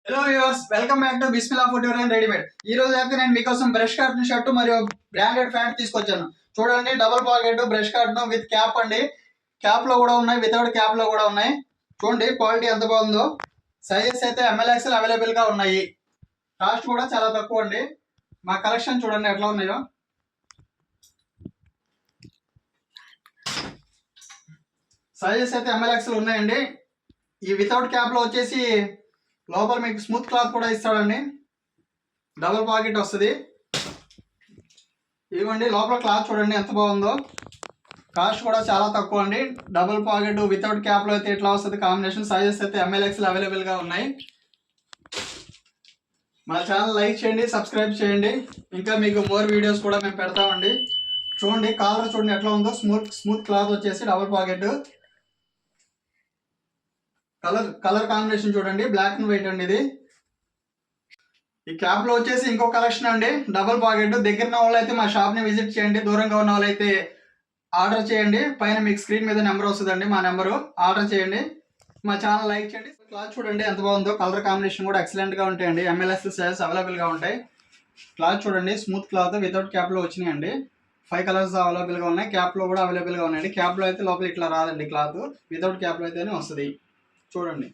Hello viewers, welcome back to Bismillah footwear and readymade. ఈ రోజు అయితే నేను మీకోసం బ్రష్ కార్టన్ షర్ట్ మరియు బ్రాండెడ్ ప్యాంట్ తీసుకొచ్చాను. చూడండి, double pocket brush cotton with cap అండి. క్యాప్ లో కూడా ఉన్నాయి, వితౌట్ క్యాప్ లో కూడా ఉన్నాయి. చూడండి క్వాలిటీ ఎంత బాగుందో. సైజెస్ అయితే ML XL అవైలబుల్ గా ఉన్నాయి. కాస్ట్ కూడా చాలా తక్కువ అండి. మా కలెక్షన్ చూడండి ఎట్లా ఉన్నాయో. సైజెస్ అయితే ML XL ఉన్నాయండి. ఈ వితౌట్ క్యాప్ లో వచ్చేసి లోపల మీకు స్మూత్ క్లాత్ కూడా ఇస్తాడండి. డబుల్ పాకెట్ వస్తుంది. ఇవ్వండి, లోపల క్లాత్ చూడండి ఎంత బాగుందో. కాస్ట్ కూడా చాలా తక్కువ అండి. డబుల్ పాకెట్ వితౌట్ క్యాప్ లో అయితే ఇట్లా వస్తుంది కాంబినేషన్. సైజెస్ అయితే ML XL అవైలబుల్ గా ఉన్నాయి. మా ఛానల్ లైక్ చేయండి, సబ్స్క్రైబ్ చేయండి. ఇంకా మీకు మోర్ వీడియోస్ కూడా మేము పెడతామండి. చూడండి కాలర్ చూడండి ఎట్లా ఉందో. స్మూత్ క్లాత్ వచ్చేసి డబుల్ పాకెట్. కలర్ కాంబినేషన్ చూడండి, బ్లాక్ అండ్ వైట్ అండి ఇది. ఈ క్యాప్ లో వచ్చేసి ఇంకో కలెక్షన్ అండి, డబుల్ పాకెట్. దగ్గర ఉన్న వాళ్ళు అయితే మా షాప్ ని విజిట్ చేయండి. దూరంగా ఉన్న వాళ్ళు అయితే ఆర్డర్ చేయండి. పైన మీకు స్క్రీన్ మీద నెంబర్ వస్తుందండి, మా నెంబరు. ఆర్డర్ చేయండి, మా ఛానల్ లైక్ చేయండి. క్లాత్ చూడండి ఎంత బాగుందో. కలర్ కాంబినేషన్ కూడా ఎక్సలెంట్ గా ఉంటాయండి. ML XL సైజెస్ అవైలబుల్ గా ఉంటాయి. క్లాత్ చూడండి, స్మూత్ క్లాత్ వితౌట్ క్యాప్ లో వచ్చినాయండి. 5 కలర్స్ అవైలబుల్ గా ఉన్నాయి. క్యాప్ లో కూడా అవైలబుల్ గా ఉన్నాయండి. క్యాప్ లో అయితే లోపల ఇట్లా రాదండి క్లాత్. వితౌట్ క్యాప్ లో అయితేనే వస్తుంది. చూడండి.